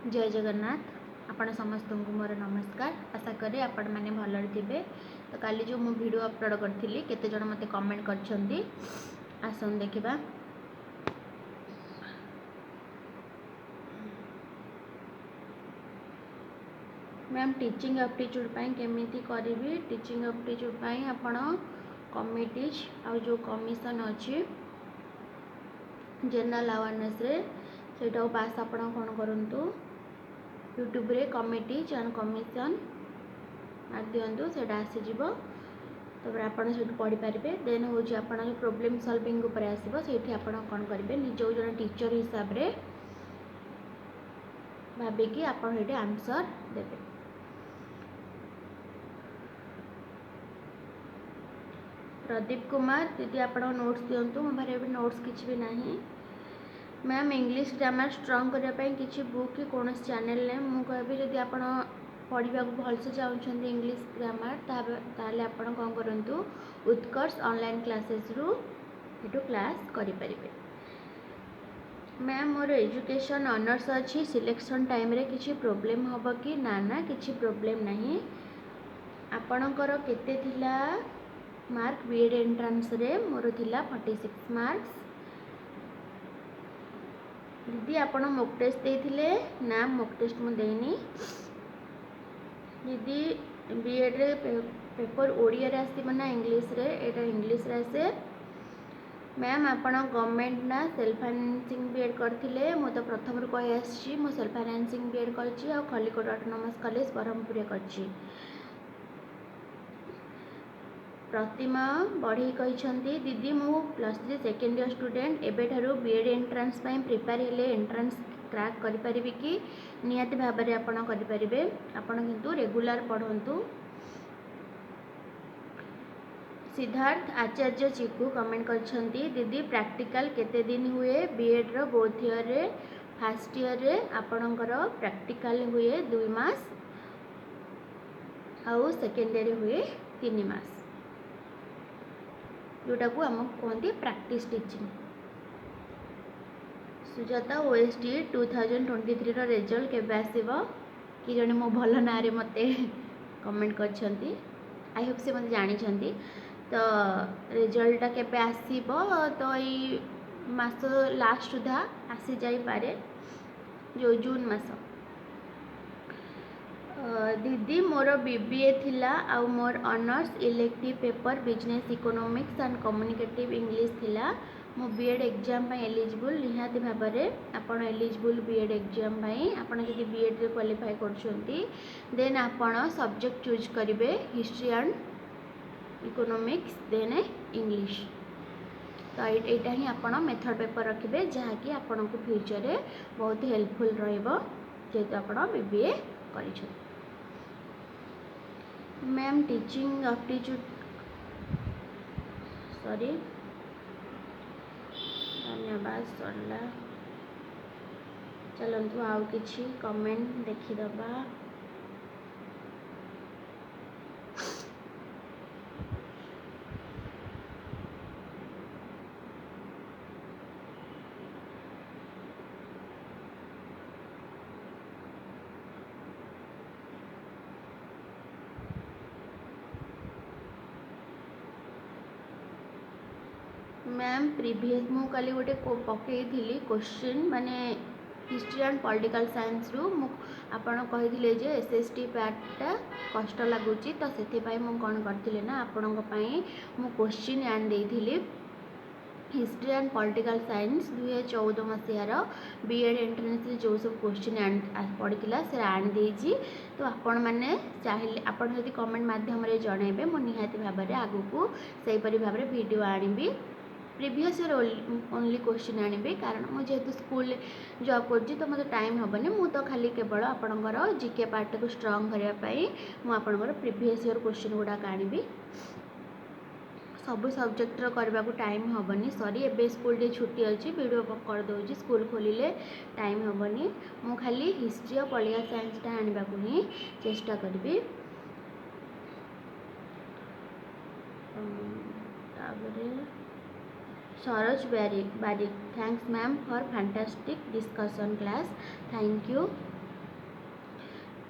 जय जगन्नाथ। आपण समस्त को मोर नमस्कार। आशा करें आपण मैंने भलरे थे। तो काली जो मु वीडियो अपलोड करी केते जण मते कमेंट करछंती आसन देखिबा। मैम टीचिंग एप्टीट्यूड केमिति करिवि टीचिंग एप्टीट्यूड आपण कमिटीज आ जो कमिशन अच्छी जनरल अवेयरनेस रे सेटा पास आपण कोन करंतु यूट्यूब रे कमिटीज एंड कमिशन मार दिंतु से आसीज तापर आपड़ से पढ़ी पारे। देन हूँ आप प्रोब्लेम सॉल्विंग उपर आसो से कौन करेंगे निज जन टीचर हिसाब से भाविकी आप आंसर देवे। प्रदीप कुमार दीदी आप नोट्स दिंतु मो पारे नोट्स किसी भी नहीं। मैम इंग्लिश ग्रामर स्ट्रंग करने किसी बुक कि कौन चैनल ने मुझे कहबी जदि आप पढ़ा भलसे चाहते इंग्लिश ग्रामर ताले आपण कौन करूँ उत्कर्ष ऑनलाइन क्लासेस रु क्लास करें। मैम मोर एजुकेशन ऑनर्स अच्छी सिलेक्शन टाइम रे किसी प्रॉब्लम हम कि ना ना किसी प्रॉब्लम नहीं। आपणकर केते थिला मार्क बीएड एंट्रांस रे मोर थिला 46 मार्क्स। दीदी आपण मॉक टेस्ट देथिले ना मॉक टेस्ट मु देनी। दीदी बीएड रे पेपर ओडिया रे आसीबो ना इंग्लिश रे एटा इंग्लिश रे आसे। मैम आपण गवर्नमेंट ना सेल्फ फाइनेंसिंग बीएड करथिले मु तो प्रथम रु कहि आछि मु सेल्फ फाइनेंसिंग बीएड करछि आ खलिकोट ऑटोनोमस कॉलेज ब्रह्मपुर रे करछि। प्रतिमा बढ़ी कहते दीदी मु +3 सेकेंड ईयर स्टूडेंट एबेठारु बीएड एंट्रांस प्रिपेयर हेले एंट्रांस क्रैक करि परिबि कि नियति भाव में आपण करि परिबे। आपण किंतु रेगुलर पढ़ंतु। सिद्धार्थ आचार्य चिकू कमेंट करछंती दीदी प्रैक्टिकल केते दिन हुए बीएड रो बोथ ईयर रे फर्स्ट ईयर रे आपणकर प्रैक्टिकल हुए 2 मास आउ सेकेंड ईयर हुए 3 मास जोटा को आम कहते प्रैक्टिस टीचिंग। सुजाता ओएसटी 2023 रो रिजल्ट केबे आसीबो कि जने मो भल ना रे मते कमेंट करछंती। आई होप से मते जानि छंती। तो रिजल्ट केबे आसीबो तो ई मास लास्ट सुधा आसी जाई पारे जो जून मास। दीदी मोर बीबीए थिला आ मोर honours elective paper business economics and communicative English थिला। मो बीएड एग्जाम पई एलिजिबल निहाती भाव में आपण एलिजिबल बीएड एग्जाम पई आपण जदि बीएड रे क्वालिफाई करछंती देन आपण सब्जेक्ट चूज करिवे history and economics then English. तो यहाँ ही आपण मेथड पेपर रखिए जहाँकि आपण को फ्यूचर रे बहुत हेल्पफुल रहिबो जेहेतु आपण बीबीए करिछन। मैम टीचिंग एप्टीट्यूड सॉरी धन्यवाद सरला। चलतु आउ किछि कमेंट देखिदबा। मैम प्रीवियस मु काली गोटे पकई थी क्वेश्चन माने हिस्ट्री एंड पॉलिटिकल साइंस रु आपण कही जे एसएसटी पैटा कष्ट लगुच तो से मु कौन करती ना आपण मु क्वेश्चन आन देइथिली हिस्ट्री एंड पॉलिटिकल साइंस 2014 मसीहार बीएड एंट्रेंस जो सब क्वेश्चन पड़ता से आन देइछि। तो आपण मैंने चाहिए आपण यदि कमेंट माध्यम जनइबे मु निहाती भाव में आगु को सही परि भाव में वीडियो आनिबी प्रीवियस ईयर ओनली क्वेश्चन आनिबी कारण मुझे जेहेतु स्कूल जॉब कर तो मतलब टाइम हेनी मु तो खाली केवल आपणकर जीके पार्ट को स्ट्रंग करने मुझे प्रीवियस ईयर क्वेश्चन गुड़ाक आनिबी। सब सब्जेक्ट करने को टाइम हेनी सॉरी एबे स्कूल डे छुट्टी अच्छी वीडियो कर दूसरी स्कूल खोलिले टाइम हेनी मु खाली हिस्ट्री और पॉलिटिकल साइंसटा आने को ही चेष्टा करी। Saroj Barik thanks ma'am for fantastic discussion class thank you.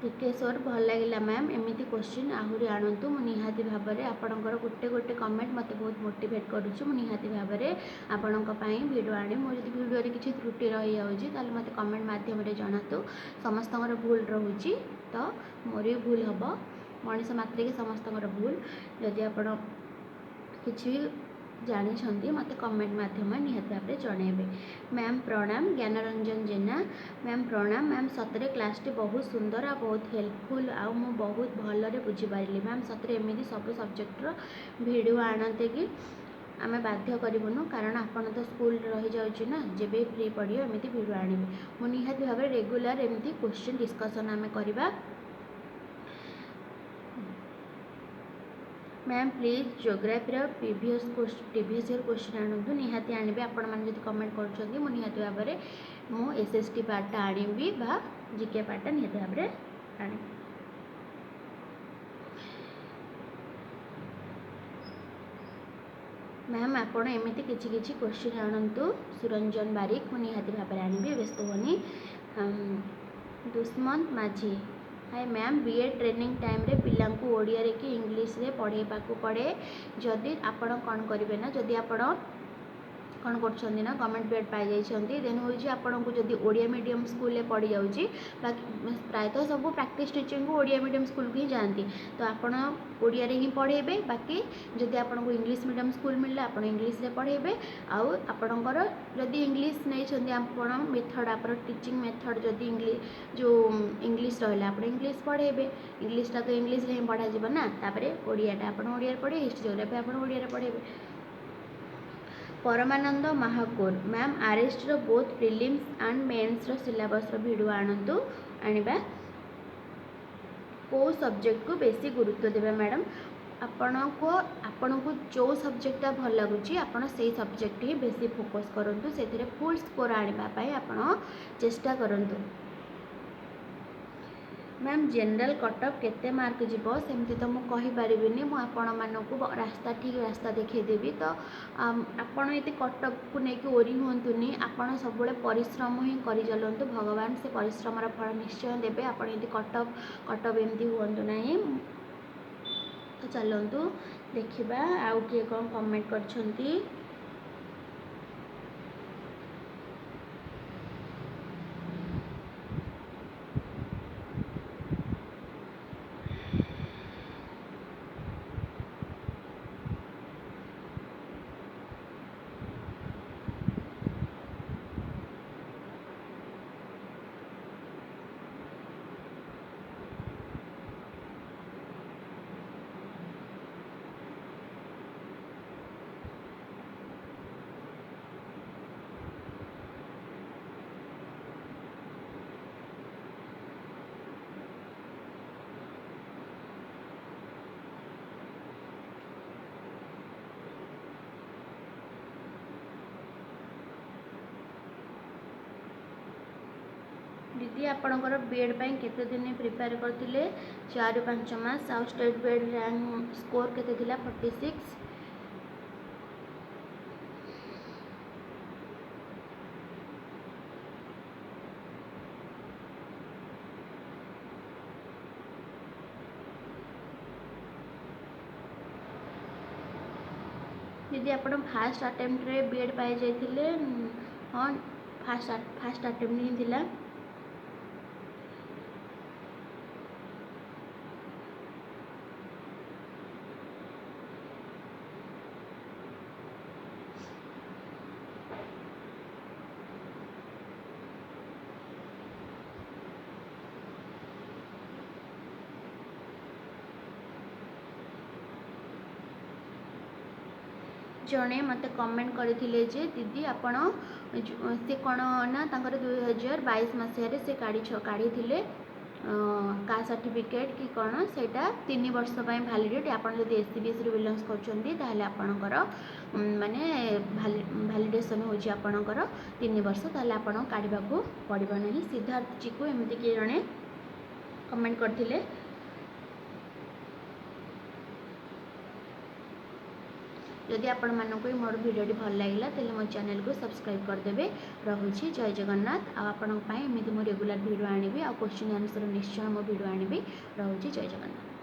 Tikeshwar भल लगे मैम एमती क्वेश्चन आहरी आणतु निहाती भाव में आपणकर गोटे गोटे कमेंट मत बहुत मोटिवेट करुच्ची निहाती भाव में आपण भिडियो आने मुझे भिडियो किसी त्रुटि रही जाऊँगी मत कमेंट मध्यम जनातु समस्त भूल रोचे तो मोर भी भूल हम मनीष मात्रे समस्त भूल जदि आप किसी जानी मत कमेंट मध्यम निहाती भाव में जनइबे। मैम प्रणाम ज्ञानरंजन जेना मैम प्रणाम मैम सतरे क्लास टी बहुत सुंदर आ बहुत हेल्पफुल आ मु बहुत भलरे बुझीपारि मैम सतरे एमती सब सब्जेक्टर भिडियो आणते कि आमे बाध्य करूँ कारण आपन तो स्कूल रही जाऊँ ना जब फ्री पड़े एमती भिडियो आने मुझे निहाती भाव में रेगुलर एमती क्वेश्चन डिस्कसन आमे करवा। Ma'am please geography previous year question आणतु निहाती आने आपण मैंने कमेंट कर निहाती भाव में मु एसएसटी पार्टा आनी बा जीके पार्टा निहाती भाव में आनी। मैम आपण एमती किछि किछि क्वेश्चन आणतु सुरंजन बारिक मु निहाती भाव में आनी व्यस्त होनी। Dushmant Majhi hi ma'am BEd training time रे पिला ओडिया रे कि इंग्लिश रे पढ़ेबा को पड़े जदि आपण कौन करेंगे ना जदि आपण कौन कर गवर्नमेंट बीएड पाई जाइए देन हूँ आपन को जब ओडिया मीडियम स्कूल में पढ़ी जाऊँगी प्रायतः सब प्रैक्टिस टीचिंग को ओडिया मीडियम स्कूल को ही जाती तो आपड़ ओडिया रे ही पढ़ेबे बाकी जदि आपन को इंग्लिश मीडियम स्कूल मिलला आप इंग्लिश रे पढ़ेबे आउ आपणकर जदि इंग्लिश नहीं आपण मेथड आप टीचिंग मेथड जदि इंग्लिश जो इंग्लिश रहा आप इंग्लिश पढ़ेबे इंग्लिशटा तो इंग्लिश रे ही पढ़ा ना तापर ओडियाटा आप ओडिया पढ़े हिस्ट्री जोग्राफी आप ओडिया पढ़ेबे। परमानंद महाकोर मैम आरएसटी रो बोथ प्रिलिम्स एंड मेन्स रो सिलेबस रो वीडियो आणतु आनिबा को सब्जेक्ट को बेसी गुरुत्व देबे मैडम आपण को जो सब्जेक्टा भल लगुच आपण से सब्जेक्ट ही बेसी फोकस करंतु सेथिरे फुल स्कोर आनिबा पई आपण चेष्टा करंतु। मैम जनरल कटअप केते मार्क जीवो सेमती तो मुझे कहीपरि मुझे रास्ता ठीक रास्ता देखदेवी तो आपण ये कटअप को लेकिन ओरी हूँ आपड़ सब परिश्रम ही कर चलतु भगवान से परिश्रम फल निश्चय देवे आप कटअप एमती हूँ ना तो चलतु देखा आउ किए कौन कमेंट करछंती। दीदी आपणकर बीएड ପାଇଁ केते दिन प्रिपेयर करथिले 4-5 मास आउ स्टेट बीएड रैंक स्कोर केते थिला 46 दीदी आप फास्ट अटेम्प्ट रे बीएड पाई जाइथिले हाँ फास्ट अटेम्प्ट ही थिला जड़े मत कमेंट करथिले जे दीदी आपण से कौन ना 2022 मसीह से काढ़ी थिले का सर्टिफिकेट कि कौन से 3 वर्ष भैलीडिटी आपड़ जब एससीबीएसई बिलंग्स कर आपणकर माने भैलीडेसन होपणकर 3 वर्ष ताले आपण काढ़ा पड़ो ना। सिद्धार्थ जी को एमती किए जड़े कमेंट करथिले जदि आपण मानक मोर भिडियोटी भल लगा तेल मो चैनल को सब्सक्राइब करदे। रहुछि जय जगन्नाथ। आपण एमती मो रेगुलर भिडियो आनिबि आ क्वेश्चन आंसर निश्चय मो भिडियो आनिबि। रहुछि जय जगन्नाथ।